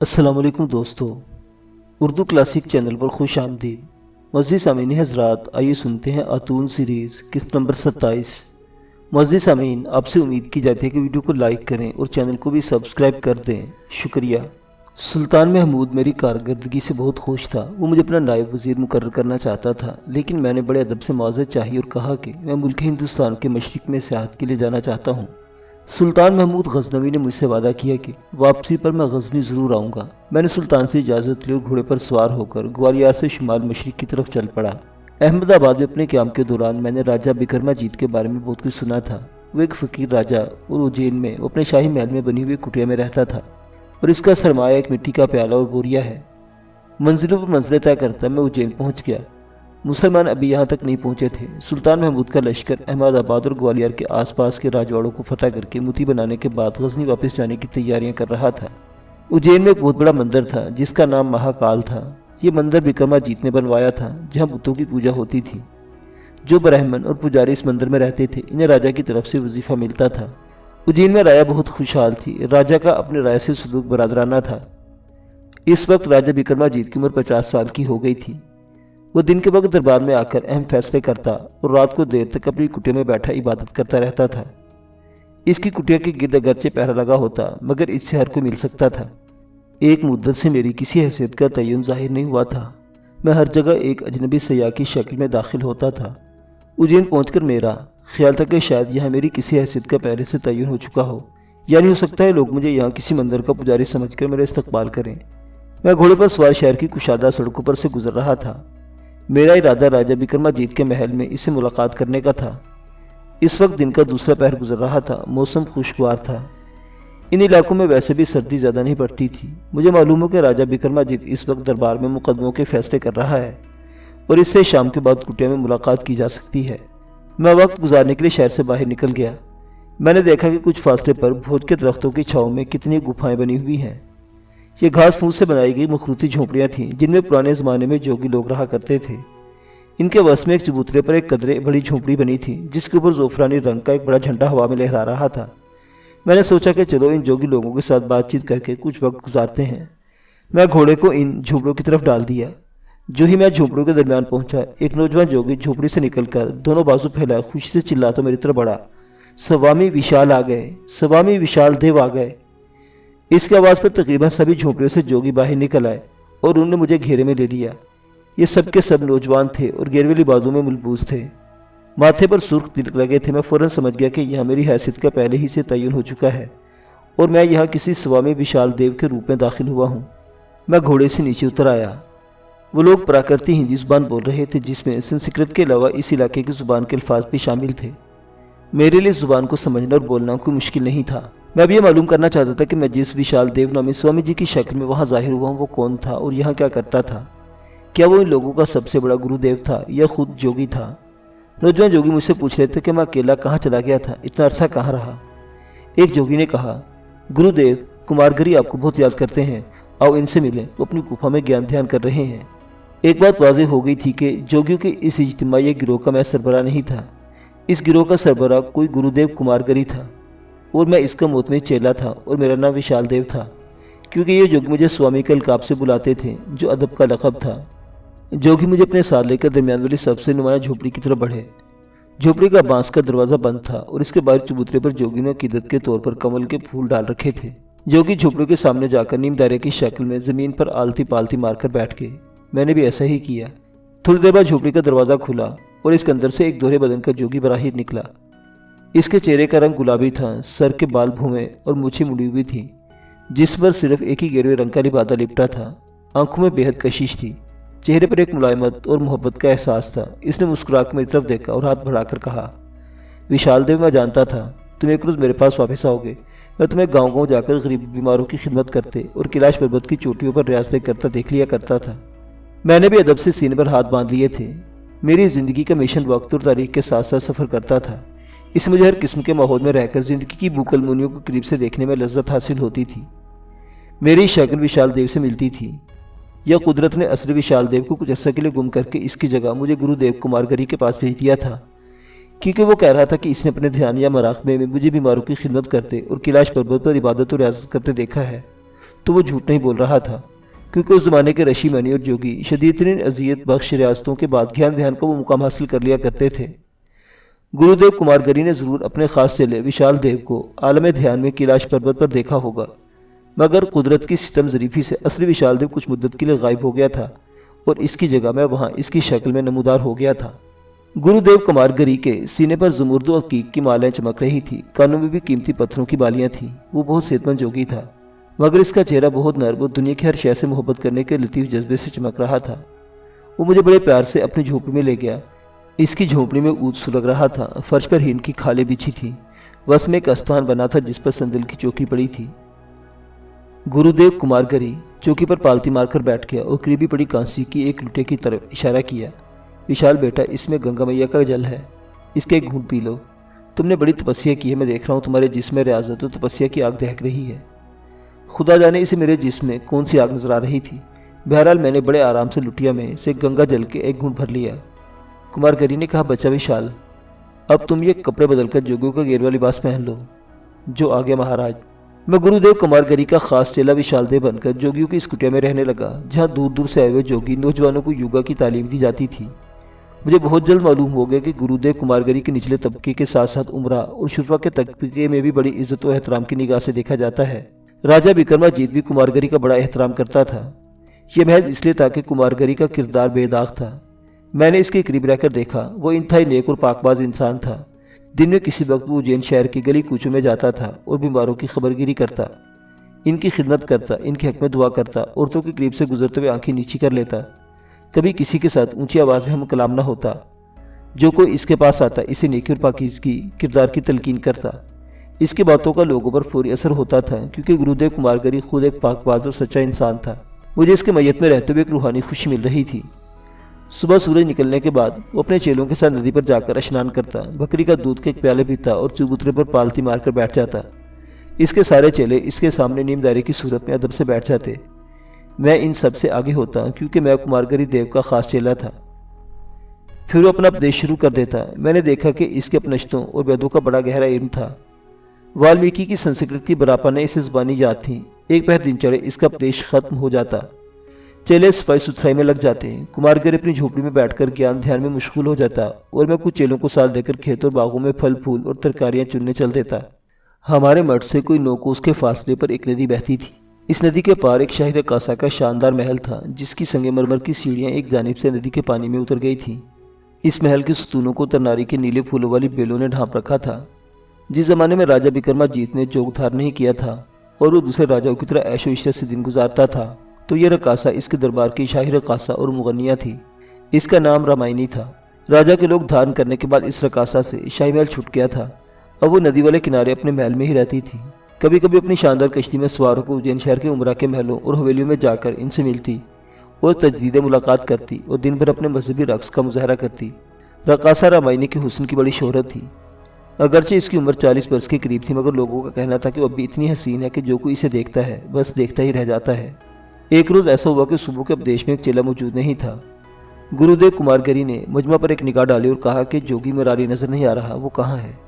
अस्सलाम वालेकुम दोस्तों, उर्दू क्लासिक चैनल पर खुश आमदीद। मुअज़्ज़िज़ सामीन हज़रात, आइए सुनते हैं आतून सीरीज़ किस्त नंबर 27। मुअज़्ज़िज़ सामीन, आपसे उम्मीद की जाती है कि वीडियो को लाइक करें और चैनल को भी सब्सक्राइब कर दें, शुक्रिया। सुल्तान महमूद मेरी कारकर्दगी से बहुत खुश था। वो मुझे अपना नायब वज़ीर मुकर्रर करना चाहता था, लेकिन मैंने बड़े अदब से मुआवज़त चाही और कहा कि मैं मुल्क हिंदुस्तान के मशरिक़ में सियाहत के लिए जाना चाहता हूँ। सुल्तान महमूद गज़नवी ने मुझसे वादा किया कि वापसी पर मैं गज़नी ज़रूर आऊँगा। मैंने सुल्तान से इजाज़त ली और घोड़े पर सवार होकर ग्वालियर से शुमाल मशरिक़ की तरफ चल पड़ा। अहमदाबाद में अपने क़याम के दौरान मैंने राजा बिक्रमाजीत के बारे में बहुत कुछ सुना था। वो एक फ़कीर राजा और उज्जैन में वो अपने शाही महल में बनी हुई कुटिया में रहता था और इसका सरमाया एक मिट्टी का प्याला और बोरिया है। मंजिलों पर मंजिलें तय करता मैं उज्जैन पहुँच गया। मुसलमान अभी यहाँ तक नहीं पहुँचे थे। सुल्तान महमूद का लश्कर अहमदाबाद और ग्वालियर के आसपास के राजवाड़ों को फतह करके मुती बनाने के बाद गजनी वापस जाने की तैयारियां कर रहा था। उज्जैन में एक बहुत बड़ा मंदिर था जिसका नाम महाकाल था। ये मंदिर बिक्रमाजीत ने बनवाया था, जहाँ बुतों की पूजा होती थी। जो ब्राह्मण और पुजारी इस मंदिर में रहते थे, इन्हें राजा की तरफ से वजीफा मिलता था। उज्जैन में राया बहुत खुशहाल थी। राजा का अपने राय से सलूक बरादराना था। इस वक्त राजा बिक्रमाजीत की उम्र 50 साल की हो गई थी। वो दिन के वक्त दरबार में आकर अहम फैसले करता और रात को देर तक अपनी कुटिया में बैठा इबादत करता रहता था। इसकी कुटिया के गिर्द अगरचे पहरा लगा होता, मगर इससे हर कोई मिल सकता था। एक मुद्दत से मेरी किसी हैसियत का तयन जाहिर नहीं हुआ था। मैं हर जगह एक अजनबी सयाह की शक्ल में दाखिल होता था। उज्जैन पहुंचकर मेरा ख्याल था कि शायद यहाँ मेरी किसी हैसियत का पहले से तयन हो चुका हो, यानी हो सकता है लोग मुझे यहाँ किसी मंदिर का पुजारी समझकर मेरा इस्तकबाल करें। मैं घोड़े पर सवार शहर की कुशादा सड़कों पर से गुजर रहा था। मेरा इरादा राजा बिक्रमाजीत के महल में इससे मुलाकात करने का था। इस वक्त दिन का दूसरा पहर गुजर रहा था। मौसम खुशगवार था। इन इलाकों में वैसे भी सर्दी ज़्यादा नहीं पड़ती थी। मुझे मालूम हो कि राजा बिक्रमाजीत इस वक्त दरबार में मुकदमों के फैसले कर रहा है और इससे शाम के बाद कुटिया में मुलाकात की जा सकती है। मैं वक्त गुजारने के लिए शहर से बाहर निकल गया। मैंने देखा कि कुछ फासले पर भोज के दरख्तों की छाँव में कितनी गुफाएं बनी हुई हैं। ये घास फूस से बनाई गई मखरूती झोंपड़ियाँ थीं, जिनमें पुराने ज़माने में जोगी लोग रहा करते थे। इनके वस में एक चबूतरे पर एक कदरे बड़ी झोंपड़ी बनी थी, जिसके ऊपर ज़ोफ़रानी रंग का एक बड़ा झंडा हवा में लहरा रहा था। मैंने सोचा कि चलो इन जोगी लोगों के साथ बातचीत करके कुछ वक्त गुजारते हैं। मैं घोड़े को इन झोंपड़ों की तरफ डाल दिया। जो ही मैं झोंपड़ों के दरमियान पहुंचा, एक नौजवान जोगी झोंपड़ी से निकलकर दोनों बाजू फैलाए खुशी से चिल्लाता मेरी तरफ बढ़ा, स्वामी विशाल आ गए, स्वामी विशाल देव आ गए। इसकी आवाज़ पर तकरीबन सभी झोंपड़ियों से जोगी बाहर निकल आए और उन्होंने मुझे घेरे में ले लिया। ये सब के सब नौजवान थे और गेरवेली बाजू में मलबूस थे। माथे पर सुर्ख तिलक लगे थे। मैं फ़ौरन समझ गया कि यह मेरी हैसियत का पहले ही से तयन हो चुका है और मैं यहाँ किसी स्वामी विशाल देव के रूप में दाखिल हुआ हूँ। मैं घोड़े से नीचे उतर आया। वो लोग प्राकृतिक हिंदी ज़ुबान बोल रहे थे, जिसमें संस्कृत के अलावा इस इलाके की ज़ुबान के अल्फाज भी शामिल थे। मेरे लिए ज़ुबान को समझना और बोलना कोई मुश्किल नहीं था। मैं अब ये मालूम करना चाहता था कि मैं जिस विशाल देव नामी स्वामी जी की शक्ल में वहाँ जाहिर हुआ हूँ वो कौन था और यहाँ क्या करता था। क्या वो इन लोगों का सबसे बड़ा गुरुदेव था या खुद जोगी था। नौजवान जोगी मुझसे पूछ रहे थे कि मैं अकेला कहाँ चला गया था, इतना अरसा कहाँ रहा। एक जोगी ने कहा, गुरुदेव कुमारगरी आपको बहुत याद करते हैं, आओ इनसे मिलें। वो अपनी गुफा में ज्ञान ध्यान कर रहे हैं। एक बात वाज़ेह हो गई थी कि जोगियों के इस इज्तिमाई गिरोह का मैं सरबराह नहीं था। इस गिरोह का सरबराह कोई गुरुदेव कुमारगरी था और मैं इसका मोतमी चेला था और मेरा नाम विशाल देव था, क्योंकि ये जोगी मुझे स्वामी के अलकाब से बुलाते थे, जो अदब का लक़ब था। जोगी मुझे अपने साथ लेकर दरमियान वाली सबसे नुमाया झोपड़ी की तरफ बढ़े। झोपड़ी का बांस का दरवाज़ा बंद था और इसके बाहर चबूतरे पर जोगी ने अकीदत के तौर पर कमल के फूल डाल रखे थे। जोगी झोपड़ी के सामने जाकर नीम दायरे की शक्ल में ज़मीन पर आलती पालती मारकर बैठ गए। मैंने भी ऐसा ही किया। थोड़ी देर बाद झोपड़ी का दरवाज़ा खुला और इसके अंदर से एक दोहरे बदन का जोगी बाहर निकला। इसके चेहरे का रंग गुलाबी था, सर के बाल भूमे और मूछें मुड़ी हुई थी, जिस पर सिर्फ एक ही गेरुए रंग का लिबादा लिपटा था। आंखों में बेहद कशिश थी। चेहरे पर एक मुलायमत और मोहब्बत का एहसास था। इसने मुस्कुराकर मेरी तरफ देखा और हाथ बढ़ाकर कहा, विशाल देव, मैं जानता था तुम एक रोज़ मेरे पास वापस आओगे। मैं तुम्हें गाँव गाँव जाकर गरीब बीमारों की खिदमत करते और कैलाश पर्वत की चोटियों पर रियासतें करता देख लिया करता था। मैंने भी अदब से सीने पर हाथ बांध लिए थे। मेरी ज़िंदगी का मिशन वक्त और तारीख के साथ साथ सफ़र करता था। इससे मुझे हर किस्म के माहौल में रहकर ज़िंदगी की बुकलमुनियों को करीब से देखने में लज्जत हासिल होती थी। मेरी शक्ल विशाल देव से मिलती थी। यह कुदरत ने असली विशाल देव को कुछ अर्सा के लिए गुम करके इसकी जगह मुझे गुरुदेव कुमारगरी के पास भेज दिया था, क्योंकि वो कह रहा था कि इसने अपने ध्यान या मराकबे में मुझे बीमारों की खिदमत करते और कैलाश पर्वत पर इबादत और रियाजत करते देखा है। तो वो झूठ नहीं बोल रहा था, क्योंकि उस ज़माने के ऋषि मुनि और जोगी शदीदतरीन अजियत बख्श रियासतों के बाद ज्ञान ध्यान का वो मुकाम हासिल कर लिया करते थे। गुरुदेव कुमारगरी ने ज़रूर अपने खास चेले विशाल देव को आलम ध्यान में कैलाश पर्वत पर देखा होगा, मगर कुदरत की सितम ज़रीफ़ी से असली विशाल देव कुछ मुद्दत के लिए गायब हो गया था और इसकी जगह मैं वहाँ इसकी शक्ल में नमूदार हो गया था। गुरुदेव कुमारगरी के सीने पर ज़मुर्द और कीक की मालाएं चमक रही थी, कानों में भी कीमती पत्थरों की बालियां थीं। वो बहुत सेहतमंद जोगी था, मगर इसका चेहरा बहुत नर्म और दुनिया की हर शय से मोहब्बत करने के लतीफ़ जज्बे से चमक रहा था। वो मुझे बड़े प्यार से अपनी झोपड़ी में ले गया। इसकी झोपड़ी में ऊद सुलग रहा था, फर्श पर हीन की खालें बिछी थी, बस में एक स्थान बना था जिस पर संदल की चौकी पड़ी थी। गुरुदेव कुमारगरी चौकी पर पालती मारकर बैठ गया और करीबी पड़ी कांसी की एक लुटे की तरफ इशारा किया। विशाल बेटा, इसमें गंगा मैया का जल है, इसके एक घूंट पी लो। तुमने बड़ी तपस्या की है, मैं देख रहा हूँ तुम्हारे जिस्म में रियाजत और तपस्या की आग दहक रही है। खुदा जाने इसे मेरे जिस्म में कौन सी आग नजर आ रही थी। बहरहाल मैंने बड़े आराम से लुटिया में से गंगा जल के एक घूंट भर लिया। कुमारगरी ने कहा, बच्चा विशाल, अब तुम ये कपड़े बदलकर जोगियों का गेरुआ लिबास पहन लो। जो आ गया महाराज। मैं गुरुदेव कुमारगरी का खास चेला विशाल देव बनकर जोगियों की इस कुटिया में रहने लगा, जहाँ दूर दूर से आए हुए जोगी नौजवानों को योगा की तालीम दी जाती थी। मुझे बहुत जल्द मालूम हो गया कि गुरुदेव कुमारगरी के निचले तबके के साथ साथ उमरा और शुरफा के तबके में भी बड़ी इज्जत और एहतराम की निगाह से देखा जाता है। राजा विक्रमाजीत भी कुमारगरी का बड़ा एहतराम करता था। यह महज इसलिए था कि कुमारगरी का किरदार बेदाग था। मैंने इसके करीब रहकर देखा। वो इंतहाई नेक और पाकबाज इंसान था। दिन में किसी वक्त वो उज्जैन शहर की गली कूचों में जाता था और बीमारों की खबरगिरी करता, इनकी खिदमत करता, इनके हक में दुआ करता, औरतों के करीब से गुजरते हुए आंखें नीची कर लेता। कभी किसी के साथ ऊंची आवाज़ में हम कलाम ना होता। जो कोई इसके पास आता इसे नेकी और पाकीज़गी किरदार की तलकीन करता। इसकी बातों का लोगों पर फौरी असर होता था, क्योंकि गुरुदेव कुमारगरी खुद एक पाकबाज और सच्चा इंसान था। मुझे इसके मैयत में रहते हुए एक रूहानी खुशी मिल रही थी। सुबह सूरज निकलने के बाद वो अपने चेलों के साथ नदी पर जाकर स्नान करता, बकरी का दूध के एक प्याले पीता और चबूतरे पर पालती मारकर बैठ जाता। इसके सारे चेले इसके सामने नीम दायरे की सूरत में अदब से बैठ जाते। मैं इन सब से आगे होता, क्योंकि मैं कुमारगरी देव का खास चेला था। फिर वो अपना उपदेश शुरू कर देता। मैंने देखा कि इसके अपनश्तों और वेदों का बड़ा गहरा इल्म था। वाल्मीकि की संस्कृत की बरापा ने इसे ज़बानी याद थी। एक पहर दिन चढ़े इसका उपदेश खत्म हो जाता। चेले सफाई सुथराई में लग जाते। कुमारगरी अपनी झोपड़ी में बैठकर ज्ञान ध्यान में मशगूल हो जाता और मैं कुछ चेलों को साथ देकर खेतों और बागों में फल फूल और तरकारियां चुनने चल देता। हमारे मठ से कोई 9 कोस के फासले पर एक नदी बहती थी। इस नदी के पार एक शाही रकासा का शानदार महल था, जिसकी संगमरमर की सीढ़ियां एक जानिब से नदी के पानी में उतर गई थीं। इस महल के सतूनों को तरनारी के नीले फूलों वाली बेलों ने ढांप रखा था। जिस जमाने में राजा विक्रमाजीत ने जोगधार नहीं किया था और वो दूसरे राजाओं की तरह ऐशो इश्रत से दिन गुजारता था, तो यह रकासा इसके दरबार की शाही रकासा और मुगनिया थी। इसका नाम रामायणी था। राजा के लोग धारण करने के बाद इस रकासा से शाही महल छूट गया था। अब वो नदी वाले किनारे अपने महल में ही रहती थी। कभी कभी अपनी शानदार कश्ती में सवारों को उज्जैन शहर के उमरा के महलों और हवेलियों में जाकर इनसे मिलती और तजदीद मुलाकात करती और दिन भर अपने मजहबी रक्स का मुजाहरा करती। रकासा रामायणी के हुस्न की बड़ी शोहरत थी। अगरचे इसकी उम्र 40 वर्ष के करीब थी, मगर लोगों का कहना था कि वो अब भी इतनी हसीन है कि जो कोई इसे देखता है बस देखता ही रह जाता है। एक रोज़ ऐसा हुआ कि सुबह के उपदेश में एक चेला मौजूद नहीं था। गुरुदेव कुमारगरी ने मुजमा पर एक निगाह डाली और कहा कि जोगी मुरारी नजर नहीं आ रहा, वो कहाँ है।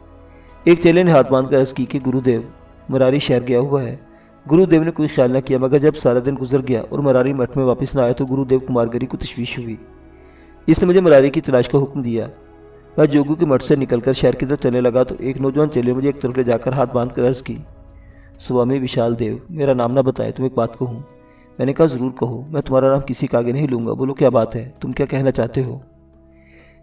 एक चेले ने हाथ बांध कर अर्ज की कि गुरुदेव, मुरारी शहर गया हुआ है। गुरुदेव ने कोई ख्याल न किया, मगर जब सारा दिन गुजर गया और मुरारी मठ में वापस न आया तो गुरुदेव कुमारगरी को तशवीश हुई। इसने मुझे मुरारी की तलाश का हुक्म दिया। मैं जोगी के मठ से निकलकर शहर की तरफ चलने लगा तो एक नौजवान चेले मुझे एक तरफ ले जाकर हाथ बांध कर अर्ज की, स्वामी विशाल देव, मेरा नाम ना बताए, तुम एक बात कहूँ। मैंने कहा, ज़रूर कहो, मैं तुम्हारा नाम किसी के आगे नहीं लूँगा। बोलो क्या बात है, तुम क्या कहना चाहते हो।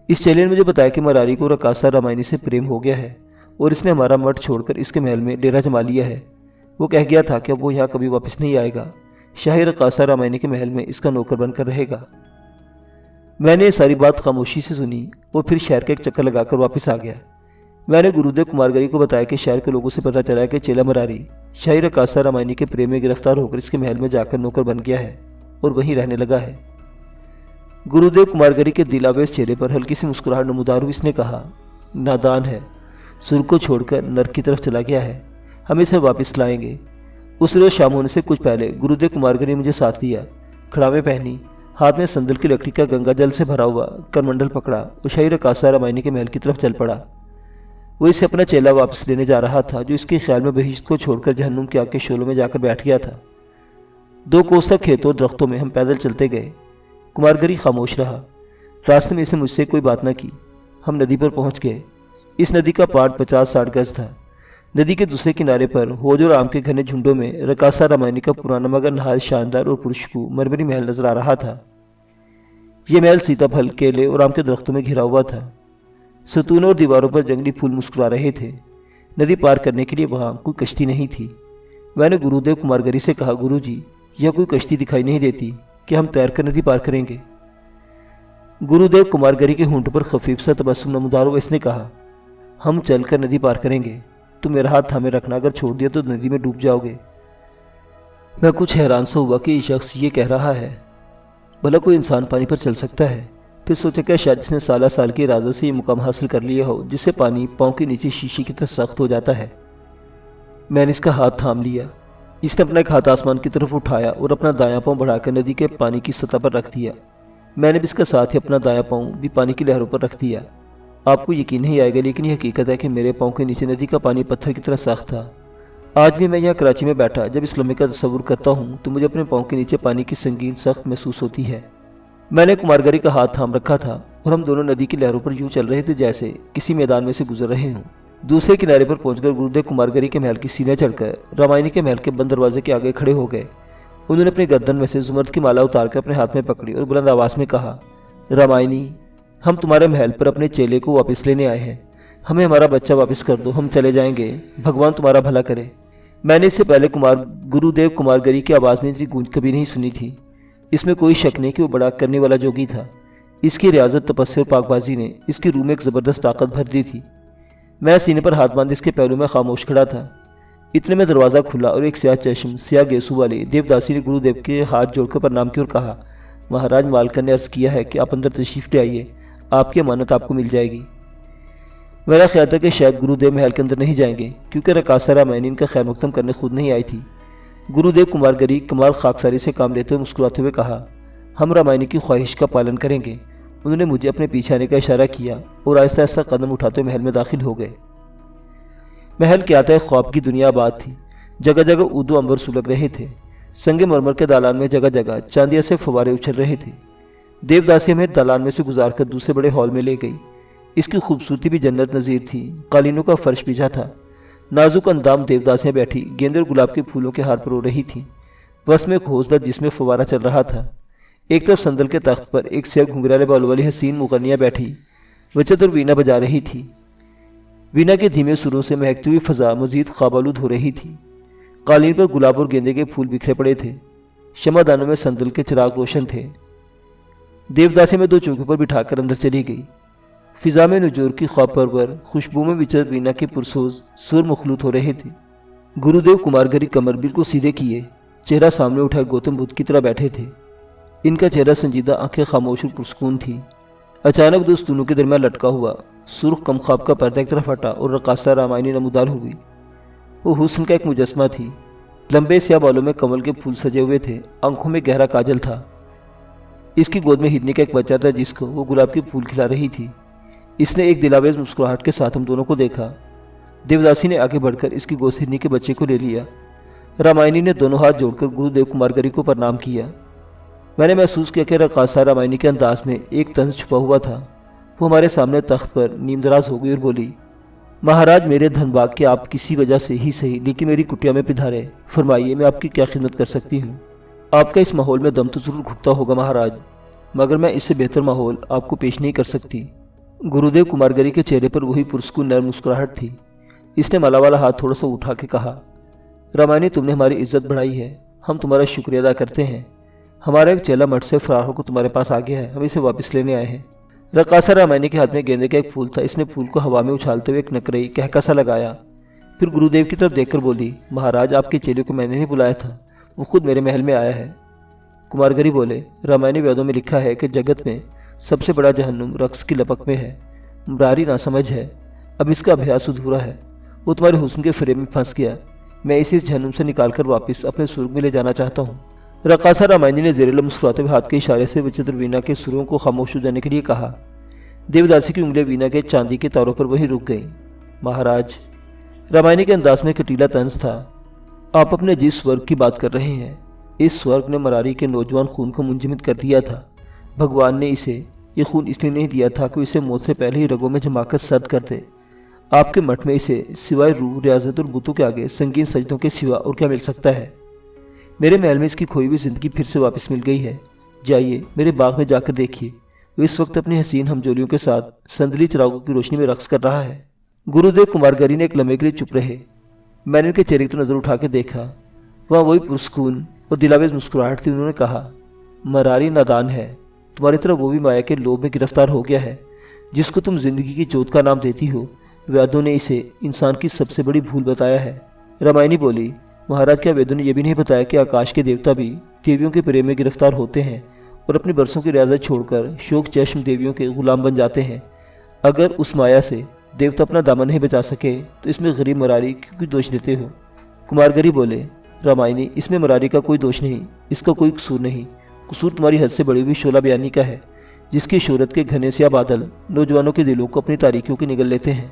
इस चेले ने मुझे बताया कि मुरारी को रकासा रामायणी से प्रेम हो गया है और इसने हमारा मठ छोड़कर इसके महल में डेरा जमा लिया है। वो कह गया था कि अब वो यहाँ कभी वापस नहीं आएगा। शाही रकासा रामायणी के महल में इसका नौकर बनकर रहेगा। मैंने ये सारी बात खामोशी से सुनी और फिर शहर का एक चक्कर लगाकर वापस आ गया। मैंने गुरुदेव कुमारगरी को बताया कि शहर के लोगों से पता चला कि चेला मुरारी शाही रकासा रामायणी के प्रेम में गिरफ्तार होकर इसके महल में जाकर नौकर बन गया है और वहीं रहने लगा है। गुरुदेव कुमारगरी के दिलावेश चेहरे पर हल्की सी मुस्कुराहट नमूदार हुई। इसने कहा, नादान है, सुर को छोड़कर नर्क की तरफ चला गया है, हम इसे वापस लाएंगे। उस रोज शाम होने से कुछ पहले गुरुदेव कुमारगरी ने मुझे साथ दिया, खड़ावें पहनी, हाथ में संदल की लकड़ी का गंगा जल से भरा हुआ करमंडल पकड़ा और शाही रकासा रामायणी के महल की तरफ चल पड़ा। वो इसे अपना चेला वापस लेने जा रहा था, जो इसके ख्याल में बहिश्त को छोड़कर जहन्नुम की आग के शोलों में जाकर बैठ गया था। 2 कोस तक खेतों और दरख्तों में हम पैदल चलते गए। कुमारगरी खामोश रहा। रास्ते में इसने मुझसे कोई बात न की। हम नदी पर पहुंच गए। इस नदी का पाट 50-60 गज था। नदी के दूसरे किनारे पर हौज और आम के घने झुंडों में रकासा रामायणी का पुराना मगर नहायत शानदार और पुरस्कू मरमरी महल नजर आ रहा था। यह महल सीताफल, केले और आम के दरख्तों में घिरा हुआ था। सतूनों और दीवारों पर जंगली फूल मुस्कुरा रहे थे। नदी पार करने के लिए वहाँ कोई कश्ती नहीं थी। मैंने गुरुदेव कुमारगरी से कहा, गुरुजी, यह कोई कश्ती दिखाई नहीं देती कि हम तैरकर नदी पार करेंगे। गुरुदेव कुमारगरी के होंठ पर खफीफ सा तबस्सुम नमूदार हुआ। इसने कहा, हम चलकर नदी पार करेंगे। तुम मेरा हाथ थामे रखना, अगर छोड़ दिया तो नदी में डूब जाओगे। मैं कुछ हैरान सा हुआ कि ये शख्स ये कह रहा है। भला कोई इंसान पानी पर चल सकता है? फिर सोचा क्या शायद इसने साला साल की इरादा से ये मुकाम हासिल कर लिया हो जिससे पानी पाँव के नीचे शीशे की तरह सख्त हो जाता है। मैंने इसका हाथ थाम लिया। इसने अपना एक हाथ आसमान की तरफ उठाया और अपना दायां पाँव बढ़ाकर नदी के पानी की सतह पर रख दिया। मैंने भी इसका साथ ही अपना दायां पाँव भी पानी की लहरों पर रख दिया। आपको यकीन नहीं आएगा, लेकिन यह हकीकत है कि मेरे पाँव के नीचे नदी का पानी पत्थर की तरह सख्त था। आज भी मैं यहाँ कराची में बैठा जब इस लम्हे का तस्वुर करता हूँ तो मुझे अपने पाँव के नीचे पानी की संगीन सख्त महसूस होती है। मैंने कुमारगरी का हाथ थाम रखा था और हम दोनों नदी की लहरों पर यूं चल रहे थे जैसे किसी मैदान में से गुजर रहे हों। दूसरे किनारे पर पहुंचकर गुरुदेव कुमारगरी के महल की सीढ़ियां चढ़कर रामायणी के महल के बंद दरवाजे के आगे खड़े हो गए। उन्होंने अपनी गर्दन में से जुमर्द की माला उतारकर अपने हाथ में पकड़ी और बुलंद आवाज में कहा, रामायणी, हम तुम्हारे महल पर अपने चेले को वापस लेने आए हैं। हमें हमारा बच्चा वापस कर दो, हम चले जाएंगे। भगवान तुम्हारा भला करे। मैंने इससे पहले गुरुदेव कुमारगरी की आवाज़ में इतनी गूंज कभी नहीं सुनी थी। इसमें कोई शक नहीं कि वो बड़ा करने वाला जोगी था। इसकी रियाजत, तपस्या और पाकबाजी ने इसकी रूह में एक ज़बरदस्त ताकत भर दी थी। मैं सीने पर हाथ बांधे इसके पहलू में खामोश खड़ा था। इतने में दरवाज़ा खुला और एक स्याह चश्म, स्याह गेसू वाली देवदासी ने गुरुदेव के हाथ जोड़कर प्रणाम किया और कहा, महाराज, मालकन ने अर्ज़ किया है कि आप अंदर तशरीफ़ ले आइए, आपकी अमानत आपको मिल जाएगी। मेरा ख्याल था कि शायद गुरुदेव महल के अंदर नहीं जाएंगे क्योंकि रकासा रामायणी इनका खैर मकदम करने खुद नहीं आई थी। गुरुदेव कुमारगरी कमाल खाकसारी से काम लेते हुए मुस्कुराते हुए कहा, हम रामायणी की ख्वाहिश का पालन करेंगे। उन्होंने मुझे अपने पीछे आने का इशारा किया और आहिस्ता आहिस्ता कदम उठाते महल में दाखिल हो गए। महल के आते ख्वाब की दुनिया आबाद थी। जगह जगह ऊदू अंबर सुलग रहे थे। संगे मरमर के दालान में जगह जगह चांदिया से फवारे उछल रहे थे। देवदासी हमें दालान में से गुजारकर दूसरे बड़े हॉल में ले गई। इसकी खूबसूरती भी जन्नत नज़ीर थी। कालीनों का फर्श बिछा था। नाजुक अंदाम देवदासियाँ बैठी गेंदे और गुलाब के फूलों के हार परो रही थीं। बस में एक हौसला जिसमें फवारा चल रहा था। एक तरफ संदल के तख्त पर एक स्याह घुंघराले बालों वाली हसीन मुगन्निया बैठी वचत और वीणा बजा रही थी। वीणा के धीमे सुरों से महकती हुई फजा मजीद ख्वाबालूद हो रही थी। कालीन पर गुलाब और गेंदे के फूल बिखरे पड़े थे। शमादानों में संदल के चिराग रोशन थे। देवदासी में 2 चौकों पर बिठाकर अंदर चली गई। फिजा में नजूर की ख्वाब परवर खुशबू में विचर वीणा के पुरसोज सुर मखलूत हो रहे थे। गुरुदेव कुमारगरी कमर बिल्कुल सीधे किए, चेहरा सामने उठाए गौतम बुद्ध की तरह बैठे थे। इनका चेहरा संजीदा, आंखें खामोश और पुरस्कून थी। अचानक दोस्तों के दरमियान लटका हुआ सुर्ख कम ख्वाब का पर्दा एक तरफ हटा और रकासा रामायणी नमूदार हुई। वो हुस्न का एक मुजस्मा थी। लंबे स्याह बालों में कमल के फूल सजे हुए थे। आंखों में गहरा काजल था। इसकी गोद में हिरनी का एक बच्चा था जिसको वो गुलाब के फूल खिला रही थी। इसने एक दिलावेज मुस्कुराहट के साथ हम दोनों को देखा। देवदासी ने आगे बढ़कर इसकी गोद से हिरनी के बच्चे को ले लिया। रामायणी ने दोनों हाथ जोड़कर गुरुदेव कुमारगरी को प्रणाम किया। मैंने महसूस किया कि रकासा रामायणी के अंदाज में एक तंज छुपा हुआ था। वो हमारे सामने तख्त पर नीमदराज हो गई और बोली, महाराज, मेरे धनबाग के आप किसी वजह से ही सही लेकिन मेरी कुटिया में पिधारे। फरमाइए, मैं आपकी क्या खिदमत कर सकती हूँ। आपका इस माहौल में दम तो जरूर घुटता होगा महाराज, मगर मैं इससे बेहतर माहौल आपको पेश नहीं कर सकती। गुरुदेव कुमारगरी के चेहरे पर वही पुरस्कून नर्म मुस्कुराहट थी। इसने माला वाला हाथ थोड़ा सा उठा के कहा, रामायणी, तुमने हमारी इज्जत बढ़ाई है, हम तुम्हारा शुक्रिया अदा करते हैं। हमारा एक चेला मठ से फरार होकर तुम्हारे पास आ गया है, हम इसे वापस लेने आए हैं। रकासा रामायणी के हाथ में गेंदे का एक फूल था। इसने फूल को हवा में उछालते हुए एक नकरई कहका सा लगाया, फिर गुरुदेव की तरफ देखकर बोली, महाराज, आपके चेले को मैंने नहीं बुलाया था, वो खुद मेरे महल में आया है। कुमारगरी बोले, रामायणी वेदों में लिखा है कि जगत में सबसे बड़ा जहन्नुम रक्स की लपक में है। मुरारी नासमझ है, अब इसका अभ्यास अधूरा है। वो तुम्हारे हुस्न के फ्रेम में फंस गया। मैं इसे इस जहन्नुम से निकालकर वापस अपने स्वर्ग में ले जाना चाहता हूँ। रकासा रामायणी ने ज़ेरेला मुस्कुराते हुए हाथ के इशारे से विचित्र वीणा के सुरों को खामोश हो जाने के लिए कहा। देवदासी की उंगलियां वीणा के चांदी के तारों पर वहीं रुक गईं। महाराज, रामायणी के अंदाज में कटीला तंज था, आप अपने जिस स्वर्ग की बात कर रहे हैं इस स्वर्ग ने मरारी के नौजवान खून को मुंजमद कर दिया था। भगवान ने इसे ये खून इसलिए नहीं दिया था कि इसे मौत से पहले ही रगों में जमाकर सर्द कर दे। आपके मठ में इसे सिवाय रूह, रियाजत और बुतों के आगे संगीन सजदों के सिवा और क्या मिल सकता है। मेरे महल में इसकी खोई हुई जिंदगी फिर से वापस मिल गई है। जाइए मेरे बाग में जाकर देखिए, वो इस वक्त अपनी हसीन हमजोलियों के साथ संदली चिरागों की रोशनी में रक्स कर रहा है। गुरुदेव कुमारगरी ने एक लम्हे के लिए चुप रहे। मैंने उनके चेहरे की नजर उठा के देखा, वहाँ वही पुरस्कून और दिलावेज मुस्कुराहट थी। उन्होंने कहा, मरारी नादान है, तुम्हारी तरह वो भी माया के लोभ में गिरफ्तार हो गया है। जिसको तुम जिंदगी की जोत का नाम देती हो, वेदों ने इसे इंसान की सबसे बड़ी भूल बताया है। रामायणी बोली, महाराज, क्या वेदों ने यह भी नहीं बताया कि आकाश के देवता भी देवियों के प्रेम में गिरफ्तार होते हैं और अपनी बरसों की रियाजत छोड़कर शोक चश्म देवियों के गुलाम बन जाते हैं। अगर उस माया से देवता अपना दामन नहीं बचा सके तो इसमें गरीब मरारी क्यों दोष देते हो। कुमारगरी बोले, रामायणी, इसमें मरारी का कोई दोष नहीं, इसका कोई कसूर नहीं। कसूर तुम्हारी हद से बड़ी हुई शोला बयानी का है, जिसकी शोहरत के घने स्या बादल नौजवानों के दिलों को अपनी तारीखियों की निगल लेते हैं।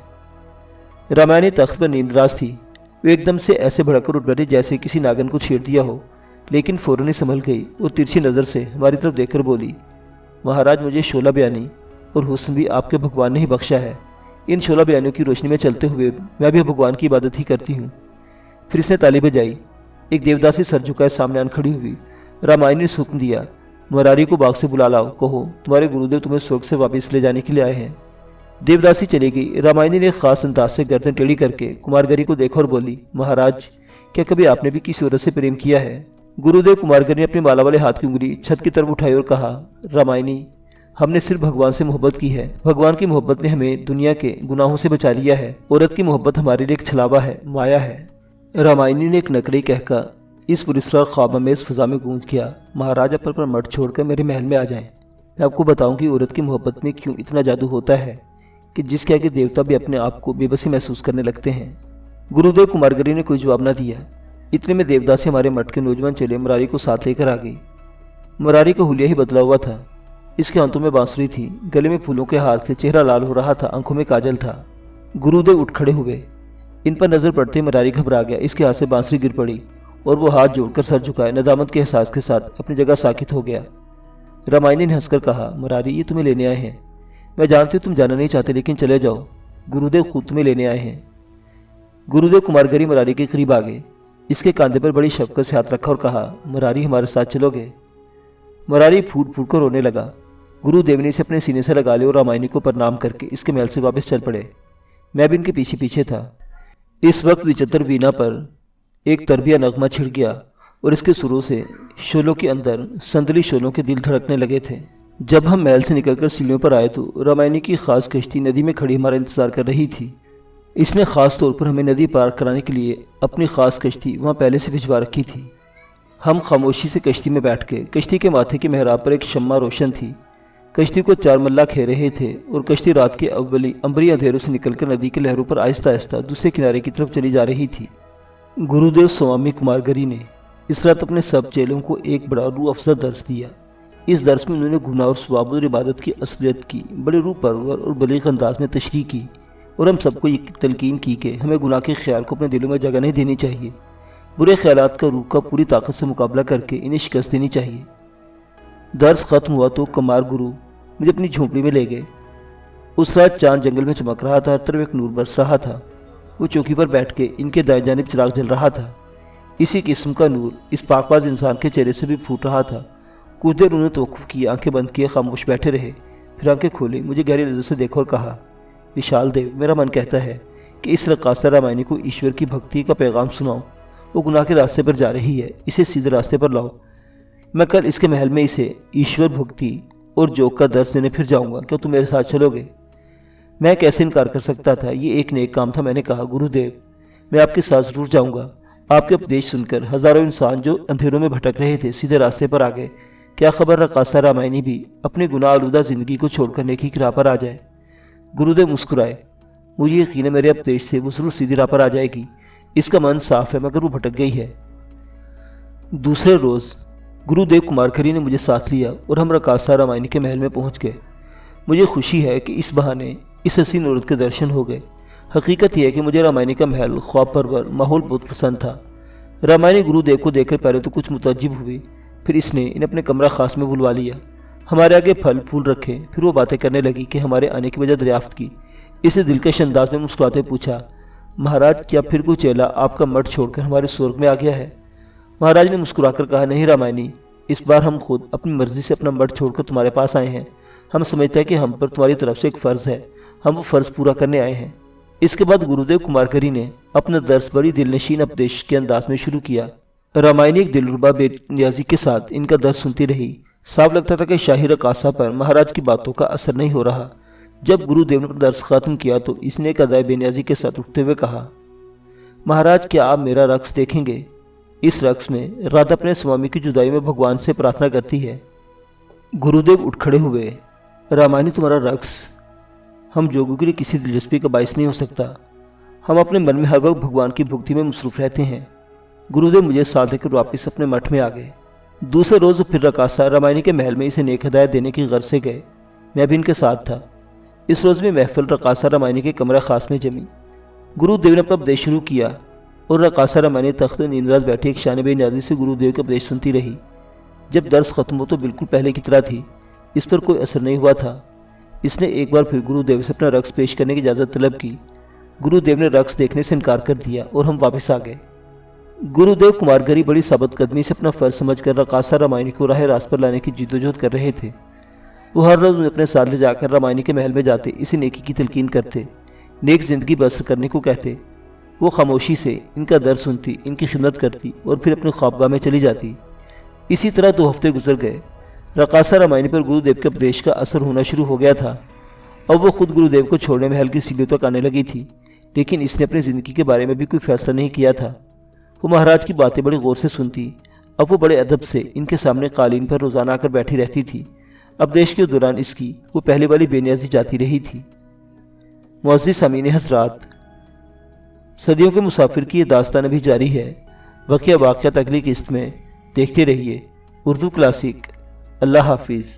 रामायणी तख्त पर नींदराज थी। वे एकदम से ऐसे भड़ककर उठ बैठी जैसे किसी नागन को छेड़ दिया हो, लेकिन फौरन ही संभल गई और तिरछी नज़र से हमारी तरफ देखकर बोली, महाराज, मुझे शोला बयानी और हुस्न भी आपके भगवान ने ही बख्शा है। इन शोला बयानियों की रोशनी में चलते हुए मैं भी भगवान की इबादत ही करती हूँ। फिर इसने ताली बजाई। एक देवदासी सर झुकाए सामने आन खड़ी हुई। रामायणी ने हुक्म दिया, मरारी को बाग से बुला लाओ, कहो तुम्हारे गुरुदेव तुम्हें स्वर्ग से वापस ले जाने के लिए आए हैं। देवदासी चली गई। रामायणी ने खास अंदाज से गर्दन टेढ़ी करके कुमारगरी को देखा और बोली, महाराज, क्या कभी आपने भी किसी औरत से प्रेम किया है। गुरुदेव कुमारगरी ने अपनी माला वाले हाथ की उंगली छत की तरफ उठाई और कहा, रामायणी, हमने सिर्फ भगवान से मोहब्बत की है। भगवान की मोहब्बत ने हमें दुनिया के गुनाहों से बचा लिया है। औरत की मोहब्बत हमारे लिए एक छलावा है, माया है। रामायणी ने एक नकली कहकर इस पुरस्कार ख्वाब में इस फिजा में गूंज किया, महाराज, पर मठ छोड़कर मेरे महल में आ जाएं। मैं आपको बताऊं कि औरत की मोहब्बत में क्यों इतना जादू होता है कि जिसके आगे देवता भी अपने आप को बेबसी महसूस करने लगते हैं। गुरुदेव कुमारगरी ने कोई जवाब न दिया। इतने में देवदासी हमारे मठ के नौजवान चेले मरारी को साथ लेकर आ गई। मरारी का हुलिया ही बदला हुआ था। इसके हाथों में बांसुरी थी, गले में फूलों के हार थे, चेहरा लाल हो रहा था, आंखों में काजल था। गुरुदेव उठ खड़े हुए। इन पर नजर पड़ते मरारी घबरा गया। इसके हाथ से बांसुरी गिर पड़ी और वो हाथ जोड़कर सर झुकाए नदामत के एहसास के साथ अपनी जगह साकित हो गया। रामायणी ने हंसकर कहा, मरारी, ये तुम्हें लेने आए हैं। मैं जानती हूँ तुम जाना नहीं चाहते, लेकिन चले जाओ, गुरुदेव खुद तुम्हें लेने आए हैं। गुरुदेव कुमारगरी मरारी के करीब आ गए। इसके कांधे पर बड़ी शफकत से हाथ रखा और कहा, मरारी, हमारे साथ चलोगे। मरारी फूट फूट कर रोने लगा। गुरुदेव ने इसे अपने सीने से लगा लिया और रामायणी को प्रणाम करके इसके महल से वापस चल पड़े। मैं भी इनके पीछे पीछे था। इस वक्त विचित्र वीणा पर एक तरबिया नगमा छिड़ गया और इसके सुरों से शोलों के अंदर संदली शोलों के दिल धड़कने लगे थे। जब हम महल से निकलकर सीढ़ियों पर आए तो रामायणी की खास कश्ती नदी में खड़ी हमारा इंतजार कर रही थी। इसने खास तौर पर हमें नदी पार कराने के लिए अपनी खास कश्ती वहाँ पहले से भिजवा रखी थी। हम खामोशी से कश्ती में बैठ के, कश्ती के माथे के मेहराब पर एक शम्मा रोशन थी। कश्ती को 4 मल्ला खे रहे थे और कश्ती रात के अव्वली अंबरी अंधेरों से निकलकर नदी के लहरों पर आहिस्ता आहिस्ता दूसरे किनारे की तरफ चली जा रही थी। गुरुदेव स्वामी कुमारगरी ने इस रात अपने सब चेलों को एक बड़ा रूह अफजा दर्स दिया। इस दर्स में उन्होंने गुनाह और सवाब और इबादत की असलियत की बड़े रूह परवर और बलीग अंदाज में तशरीह की और हम सबको ये तलकीन की कि हमें गुनाह के ख्याल को अपने दिलों में जगह नहीं देनी चाहिए। बुरे ख्यालात का रूह का पूरी ताकत से मुकाबला करके इन्हें शिकस्त देनी चाहिए। दर्स ख़त्म हुआ तो कमार गुरु मुझे अपनी झोंपड़ी में ले गए। उस रात चांद जंगल में चमक रहा था, हर तरफ एक नूर बरस रहा था। वो चौकी पर बैठ के इनके दाएं जानिब चिराग जल रहा था। इसी किस्म का नूर इस पाकबाज इंसान के चेहरे से भी फूट रहा था। कुछ देर उन्होंने तवक्कुफ की, आंखें बंद किए खामोश बैठे रहे। फिर आंखें खोली, मुझे गहरी नज़र से देखा और कहा, विशाल देव, मेरा मन कहता है कि इस रकासा रामायणी को ईश्वर की भक्ति का पैगाम सुनाओ। वो गुनाह के रास्ते पर जा रही है, इसे सीधे रास्ते पर लाओ। मैं कल इसके महल में इसे ईश्वर भक्ति और जोग का दर्श देने फिर जाऊंगा। क्या तुम मेरे साथ चलोगे? मैं कैसे इनकार कर सकता था, ये एक नेक काम था। मैंने कहा, गुरुदेव, मैं आपके साथ जरूर जाऊंगा। आपके उपदेश सुनकर हजारों इंसान जो अंधेरों में भटक रहे थे सीधे रास्ते पर आ गए। क्या खबर रकासा रामायणी भी अपनी गुनाह आलूदा जिंदगी को छोड़कर नेकी की राह पर आ जाए। गुरुदेव मुस्कुराए। मुझे यकीन है मेरे उपदेश से वो जरूर सीधी राह पर आ जाएगी। इसका मन साफ है, मगर वो भटक गई है। दूसरे रोज गुरुदेव कुमारगरी ने मुझे साथ लिया और हम रकासा रामायणी के महल में पहुंच गए। मुझे खुशी है कि इस बहाने इस हसीन औरत के दर्शन हो गए। हकीकत यह है कि मुझे रामायणी का महल ख्वाब परवर माहौल बहुत पसंद था। रामायणी गुरुदेव को देखकर पहले तो कुछ मुतअज्जिब हुई, फिर इसने इन्हें अपने कमरा खास में बुलवा लिया, हमारे आगे फल फूल रखे, फिर वो बातें करने लगी कि हमारे आने की वजह दरियाफ्त की। इसे दिलकश अंदाज में मुस्कुराते पूछा, महाराज क्या फिर कोई चेला आपका मठ छोड़कर हमारे स्वर्ग में आ गया है? महाराज ने मुस्कुराकर कहा, नहीं रामायणी, इस बार हम खुद अपनी मर्जी से अपना मठ छोड़कर तुम्हारे पास आए हैं। हम समझते हैं कि हम पर तुम्हारी तरफ से एक फ़र्ज़ है, हम वो फ़र्ज़ पूरा करने आए हैं। इसके बाद गुरुदेव कुमारकरी ने अपना दर्स बड़ी दिलनशीन उपदेश के अंदाज में शुरू किया। रामायणी एक दिलरुबा बेनियाजी के साथ इनका दर्स सुनती रही। साफ लगता था कि शाही रकासा पर महाराज की बातों का असर नहीं हो रहा। जब गुरुदेव ने अपना दर्स ख़त्म किया तो इसने एक अदाए बेनियाजी के साथ उठते हुए कहा, महाराज क्या आप मेरा रक्स देखेंगे? इस रक्स में राधा अपने स्वामी की जुदाई में भगवान से प्रार्थना करती है। गुरुदेव उठ खड़े हुए, रामायणी तुम्हारा रक्स हम जोगों के लिए किसी दिलचस्पी का बायस नहीं हो सकता। हम अपने मन में हर वक्त भगवान की भक्ति में मसरूफ़ रहते हैं। गुरुदेव मुझे साथ लेकर वापस अपने मठ में आ गए। दूसरे रोज़ फिर रकासा रामायणी के महल में इसे नेक हदायत देने की गर्ज से गए। मैं भी इनके साथ था। इस रोज़ में महफिल रकासा रामायणी के कमरा खास में जमी। गुरुदेव ने अपना उपदेश शुरू किया और रकासा रामायणी तख्त नींदराज बैठी एक शान बेनियाजी से गुरुदेव के उपदेश सुनती रही। जब दर्स ख़त्म हो तो बिल्कुल पहले की तरह थी, इस पर कोई असर नहीं हुआ था। इसने एक बार फिर गुरुदेव से अपना रक्स पेश करने की इजाज़त तलब की। गुरुदेव ने रक्स देखने से इनकार कर दिया और हम वापस आ गए। गुरुदेव कुमारकरी बड़ी साबत कदमी से अपना फ़र्ज समझकर रकासा रामायणी को राह रास्त पर लाने की जिद्दोजहद कर रहे थे। वो हर रोज़ उन्हें अपने साथ ले जाकर रामायणी के महल में जाते, इसे नेकी की तलकीन करते, नेक ज़िंदगी बसर करने को कहते। वो खामोशी से इनका दर्द सुनती, इनकी खिदमत करती और फिर अपने ख्वाबगाह में चली जाती। इसी तरह 2 हफ्ते गुजर गए। रकासा रामायणी पर गुरुदेव के उपदेश का असर होना शुरू हो गया था। अब वो खुद गुरुदेव को छोड़ने में हल्की सीढ़ियों तक आने लगी थी, लेकिन इसने अपनी ज़िंदगी के बारे में भी कोई फैसला नहीं किया था। वो महाराज की बातें बड़ी गौर से सुनती। अब वो बड़े अदब से इनके सामने कालीन पर रोज़ाना आकर बैठी रहती थी। उपदेश के दौरान इसकी वो पहले वाली बेनियाजी जाती रही थी। मुअज़्ज़िज़ सामीन हज़रात, सदियों के मुसाफिर की ये दास्तान अभी जारी है। वाक़िया अगली किस्त में देखते रहिए उर्दू क्लासिक। अल्लाह हाफिज़।